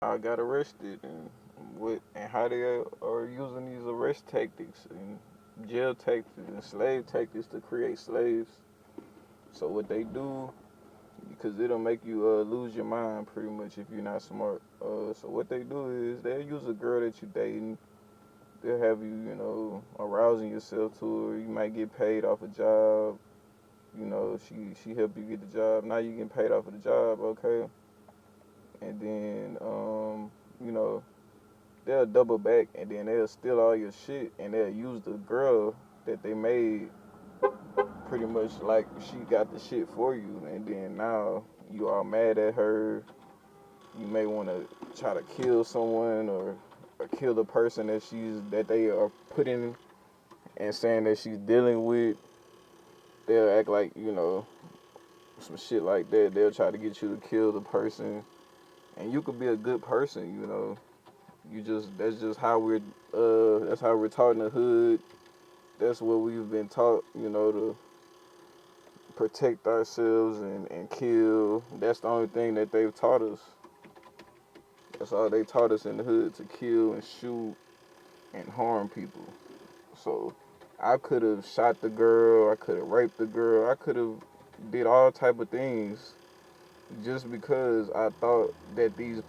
I got arrested, and how they are using these arrest tactics and jail tactics and slave tactics to create slaves. So what they do, because it'll make you lose your mind pretty much if you're not smart. So what they do is they'll use a girl that you're dating. They'll have you, arousing yourself to her. You might get paid off a job. She helped you get the job. Now you getting paid off of the job, okay? And then you know, they'll double back and then they'll steal all your shit and they'll use the girl that they made pretty much like she got the shit for you. And then now you are mad at her. You may want to try to kill someone or kill the person that they are putting and saying that she's dealing with. They'll act like, some shit like that. They'll try to get you to kill the person. And you could be a good person. That's just how we're taught in the hood. That's what we've been taught, to protect ourselves and kill. That's the only thing that they've taught us. That's all they taught us in the hood, to kill and shoot and harm people. So I could have shot the girl, I could have raped the girl, I could have did all type of things just because I thought that these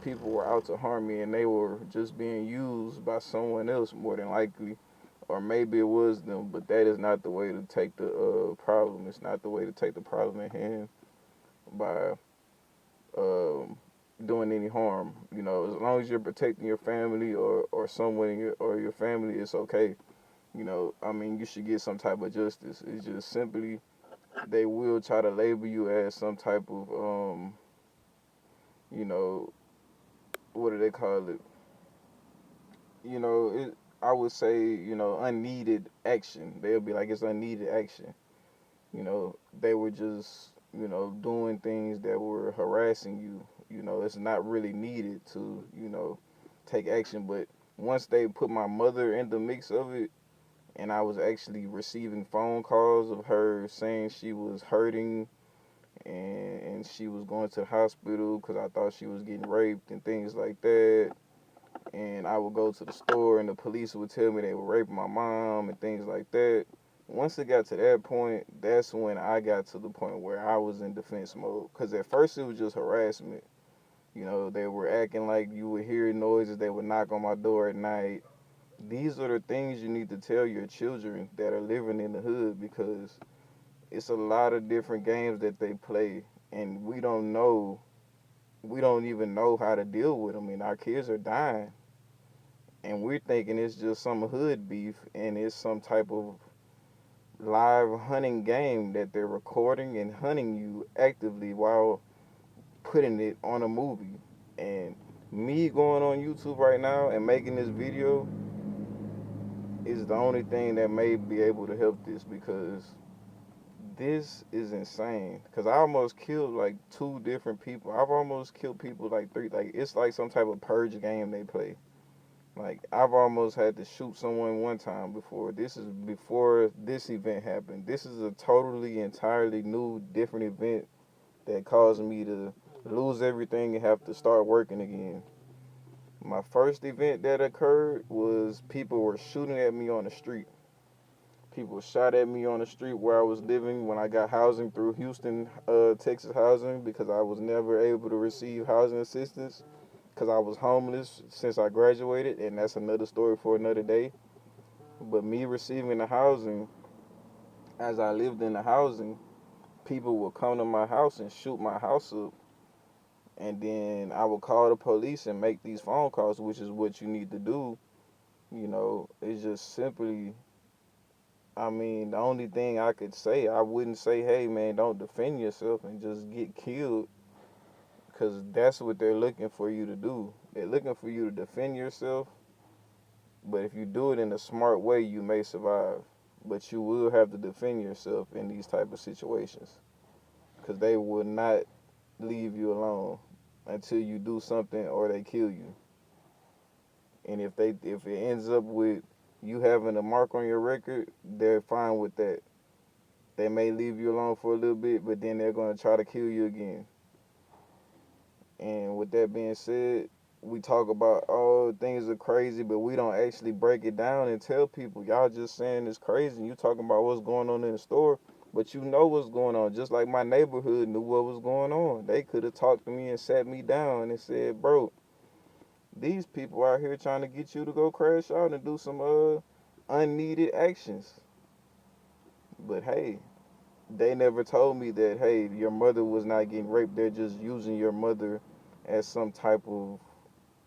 people were out to harm me and they were just being used by someone else more than likely. Or maybe it was them, but that is not the way to take the problem. It's not the way to take the problem at hand by um, doing any harm. As long as you're protecting your family or someone or your family, it's okay. I mean, you should get some type of justice. It's just simply they will try to label you as some type of you know, what do they call it? I would say, unneeded action. They'll be like it's unneeded action. They were just, doing things that were harassing you. It's not really needed to, take action. But once they put my mother in the mix of it, and I was actually receiving phone calls of her saying she was hurting and she was going to the hospital because I thought she was getting raped and things like that. And I would go to the store and the police would tell me they were raping my mom and things like that. Once it got to that point, that's when I got to the point where I was in defense mode. Because at first it was just harassment. They were acting like you would hear noises. They would knock on my door at night. These are the things you need to tell your children that are living in the hood because it's a lot of different games that they play. And we don't even know how to deal with them. And our kids are dying. And we're thinking it's just some hood beef and it's some type of live hunting game that they're recording and hunting you actively while putting it on a movie. And me going on YouTube right now and making this video is the only thing that may be able to help this because this is insane. Because I almost killed like two different people. I've almost killed people like three. Like it's like some type of purge game they play. Like I've almost had to shoot someone one time before. This is before this event happened. This is a totally, entirely new, different event that caused me to lose everything and have to start working again. My first event that occurred was people were shooting at me on the street. People shot at me on the street where I was living when I got housing through Houston, Texas housing because I was never able to receive housing assistance because I was homeless since I graduated, and that's another story for another day. But me receiving the housing, as I lived in the housing, people would come to my house and shoot my house up. And then I would call the police and make these phone calls, which is what you need to do. It's just simply, I mean, the only thing I could say, I wouldn't say, hey, man, don't defend yourself and just get killed because that's what they're looking for you to do. They're looking for you to defend yourself, but if you do it in a smart way, you may survive. But you will have to defend yourself in these type of situations because they will not leave you alone until you do something or they kill you. And if it ends up with you having a mark on your record, they're fine with that. They may leave you alone for a little bit, but then they're gonna try to kill you again. And with that being said, we talk about, oh, things are crazy, but we don't actually break it down and tell people. Y'all just saying it's crazy. You talking about what's going on in the store, but you know what's going on. Just like my neighborhood knew what was going on. They could have talked to me and sat me down and said, bro, these people out here trying to get you to go crash out and do some unneeded actions. But hey, they never told me that, hey, your mother was not getting raped. They're just using your mother as some type of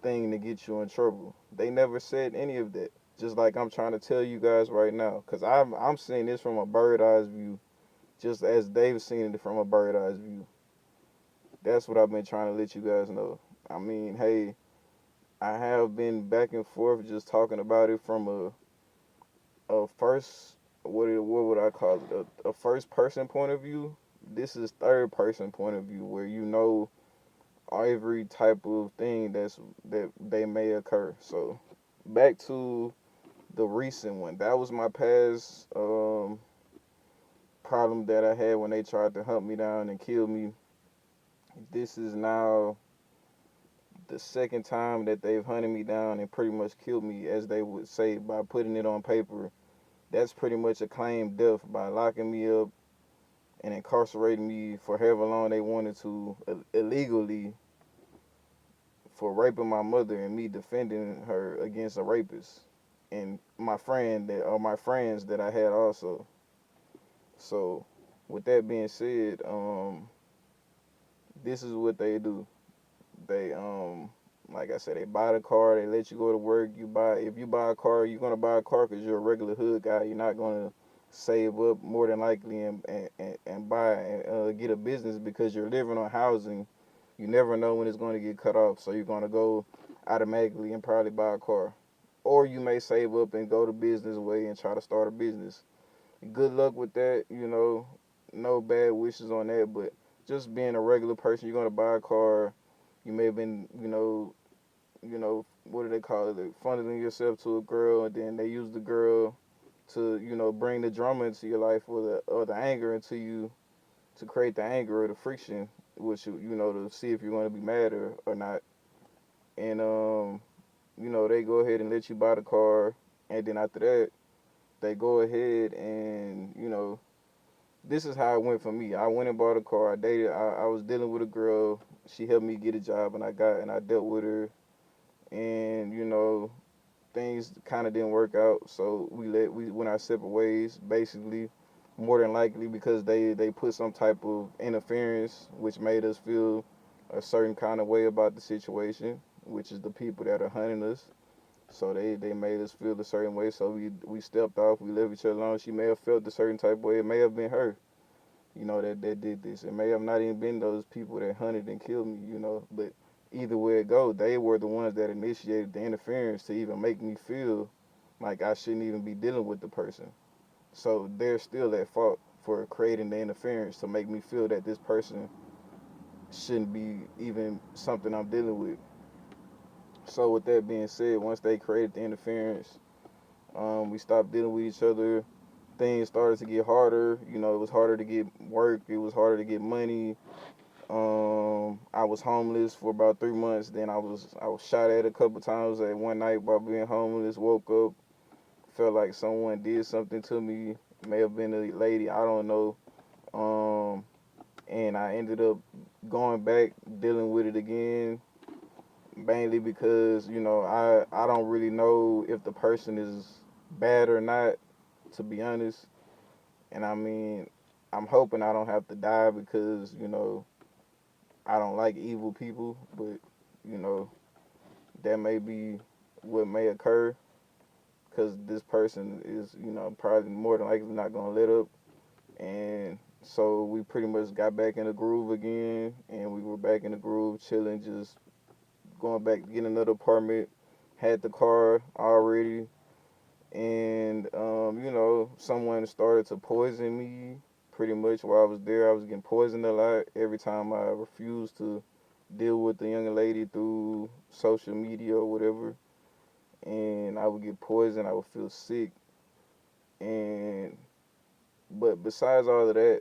thing to get you in trouble. They never said any of that. Just like I'm trying to tell you guys right now, because I'm seeing this from a bird eyes view, just as they've seen it from a bird eyes view. That's what I've been trying to let you guys know. I mean, hey, I have been back and forth just talking about it from a first, what would I call it, a first person point of view. This is third person point of view, where you know every type of thing that they may occur. So back to the recent one. That was my past problem that I had when they tried to hunt me down and kill me. This is now the second time that they've hunted me down and pretty much killed me, as they would say, by putting it on paper. That's pretty much a claimed death by locking me up and incarcerating me for however long they wanted to, illegally, for raping my mother and me defending her against a rapist and my friends that I had also. So with that being said, this is what they do. They like I said, they buy the car, they let you go to work. If you buy a car, you're gonna buy a car because you're a regular hood guy. You're not gonna save up more than likely and buy and get a business because you're living on housing. You never know when it's going to get cut off, so you're going to go automatically and probably buy a car. Or you may save up and go the business way and try to start a business. Good luck with that, no bad wishes on that, but just being a regular person, you're going to buy a car. You may have been, what do they call it? Like funneling yourself to a girl, and then they use the girl to, bring the drama into your life, or the anger into you, to create the anger or the friction, which to see if you're going to be mad or not. And they go ahead and let you buy the car, and then after that, they go ahead and this is how it went for me. I went and bought a car. I dated. I was dealing with a girl. She helped me get a job, and I dealt with her, and things kind of didn't work out. So we went our separate ways, basically, more than likely because they put some type of interference, which made us feel a certain kind of way about the situation, which is the people that are hunting us. So they made us feel a certain way. So we stepped off. We left each other alone. She may have felt a certain type of way. It may have been her, that did this. It may have not even been those people that hunted and killed me, But either way it go, they were the ones that initiated the interference to even make me feel like I shouldn't even be dealing with the person. So they're still at fault for creating the interference to make me feel that this person shouldn't be even something I'm dealing with. So with that being said, once they created the interference, we stopped dealing with each other. Things started to get harder. It was harder to get work. It was harder to get money. I was homeless for about 3 months. Then I was shot at a couple times at one night while being homeless. Woke up, felt like someone did something to me. May have been a lady. I don't know. Um, and I ended up going back dealing with it again, mainly because I don't really know if the person is bad or not, to be honest. And I mean, I'm hoping I don't have to die because I don't like evil people, but you know that may be what may occur because this person is probably more than likely not gonna let up. And so we pretty much got back in the groove again, and we were back in the groove, chilling, just going back to get another apartment. Had the car already, and someone started to poison me. Pretty much while I was there, I was getting poisoned a lot every time I refused to deal with the young lady through social media or whatever. And I would get poisoned. I would feel sick. And but besides all of that,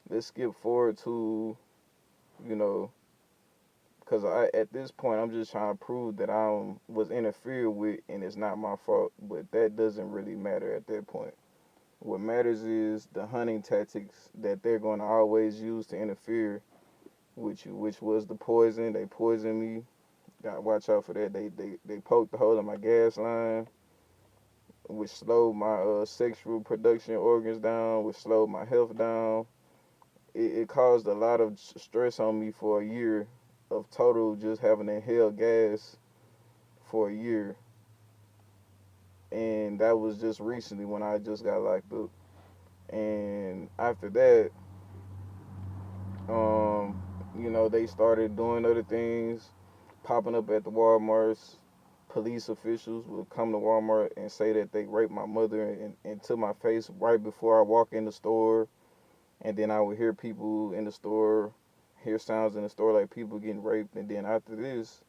let's skip forward to you know Cause at this point I'm just trying to prove that I was interfered with and it's not my fault. But that doesn't really matter at that point. What matters is the hunting tactics that they're going to always use to interfere with you, which was the poison. They poisoned me. Got to watch out for that. They poked the hole in my gas line, which slowed my sexual production organs down, which slowed my health down. It caused a lot of stress on me for a year of total just having inhaled gas for a year. And that was just recently when I just got locked up. And after that, um, they started doing other things, popping up at the Walmarts. Police officials would come to Walmart and say that they raped my mother and to my face right before I walk in the store. And then I would hear people in the store, hear sounds in the store like people getting raped. And then after this,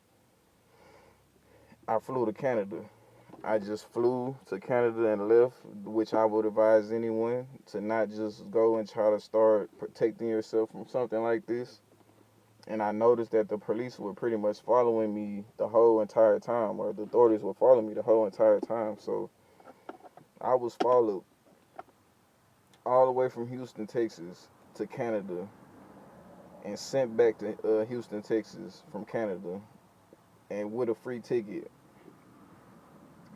I flew to Canada. I just flew to Canada and left, which I would advise anyone to not just go and try to start protecting yourself from something like this. And I noticed that the police were pretty much following me the whole entire time, or the authorities were following me the whole entire time. So I was followed all the way from Houston, Texas to Canada and sent back to Houston, Texas from Canada and with a free ticket.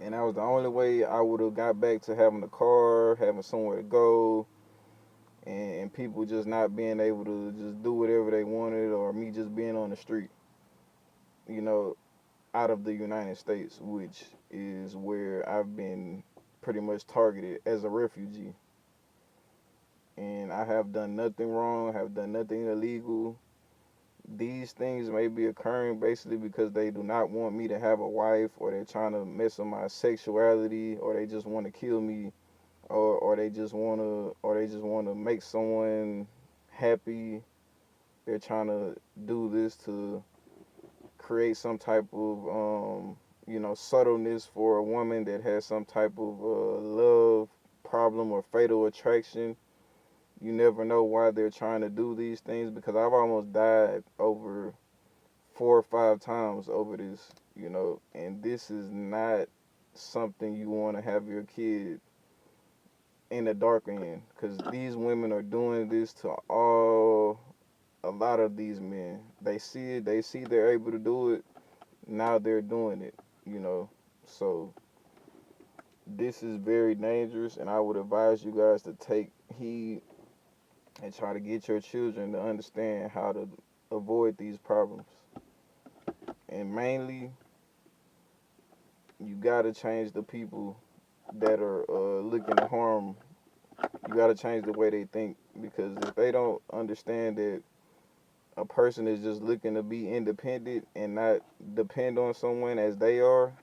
And that was the only way I would have got back to having a car, having somewhere to go, and people just not being able to just do whatever they wanted, or me just being on the street, you know, out of the United States, which is where I've been pretty much targeted as a refugee. And I have done nothing wrong, have done nothing illegal. These things may be occurring basically because they do not want me to have a wife, or they're trying to mess with my sexuality, or they just want to kill me, or they just want to make someone happy. They're trying to do this to create some type of subtleness for a woman that has some type of love problem or fatal attraction. You never know why they're trying to do these things, because I've almost died over 4 or 5 times over this, and this is not something you want to have your kid in the dark in, because these women are doing this to a lot of these men. They see it, they see they're able to do it, now they're doing it, you know. So this is very dangerous, and I would advise you guys to take heed and try to get your children to understand how to avoid these problems. And mainly, you gotta change the people that are looking to harm. You gotta change the way they think, because if they don't understand that a person is just looking to be independent and not depend on someone as they are,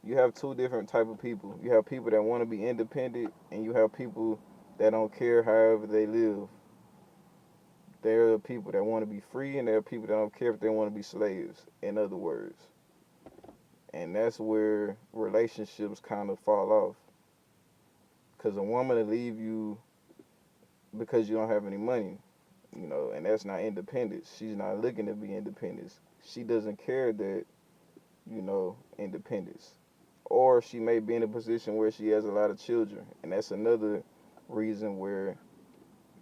you have two different type of people. You have people that want to be independent, and you have people that don't care however they live. There are people that want to be free, and there are people that don't care if they want to be slaves, in other words. And that's where relationships kind of fall off. Because a woman will leave you because you don't have any money, and that's not independence. She's not looking to be independent. She doesn't care that, independence. Or she may be in a position where she has a lot of children, and that's another reason where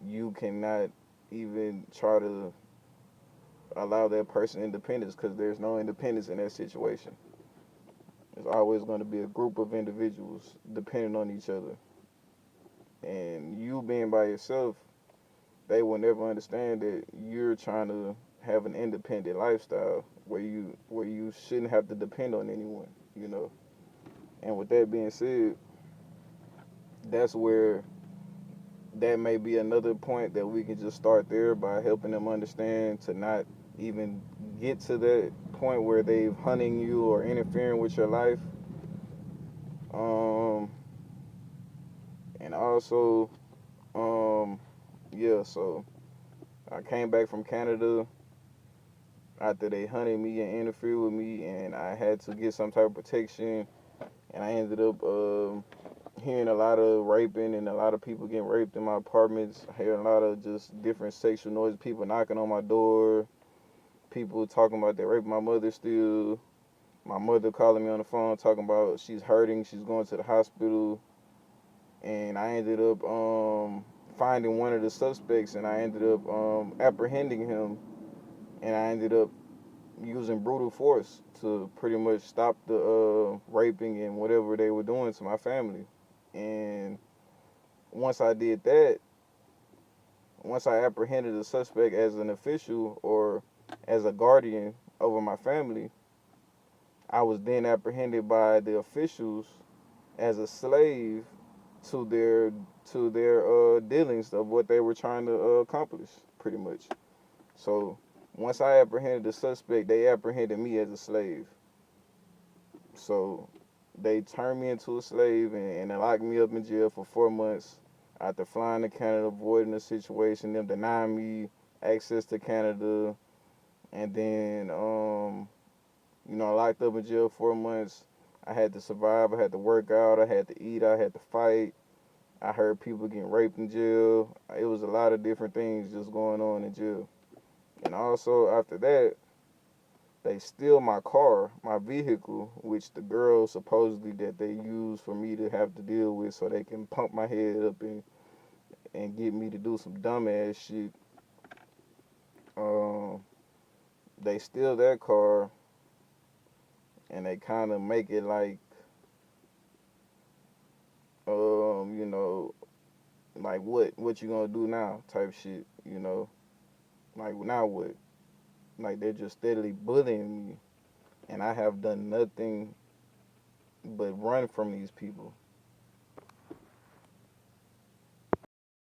you cannot even try to allow that person independence, because there's no independence in that situation. There's always going to be a group of individuals depending on each other. And you being by yourself, they will never understand that you're trying to have an independent lifestyle where you shouldn't have to depend on anyone. And with that being said, that's where that may be another point that we can just start there by helping them understand to not even get to that point where they've hunting you or interfering with your life. And also, yeah, so I came back from Canada after they hunted me and interfered with me, and I had to get some type of protection, and I ended up hearing a lot of raping and a lot of people getting raped in my apartments, hearing a lot of just different sexual noises, people knocking on my door, people talking about they raped my mother still. My mother calling me on the phone talking about she's hurting, she's going to the hospital, and I ended up finding one of the suspects, and I ended up apprehending him, and I ended up using brutal force to pretty much stop the raping and whatever they were doing to my family. And once I did that, once I apprehended the suspect as an official or as a guardian over my family, I was then apprehended by the officials as a slave to their dealings of what they were trying to accomplish, pretty much. So once I apprehended the suspect, they apprehended me as a slave. So they turned me into a slave and they locked me up in jail for 4 months after flying to Canada, avoiding the situation, them denying me access to Canada, and then I locked up in jail 4 months. I had to survive. I had to work out. I had to eat. I had to fight. I heard people getting raped in jail. It was a lot of different things just going on in jail. And also after that, they steal my car, my vehicle, which the girls supposedly that they use for me to have to deal with so they can pump my head up and get me to do some dumbass shit. Um, they steal that car and they kind of make it like, you know, like what you gonna do now type shit, like now what? Like they're just steadily bullying me, and I have done nothing but run from these people.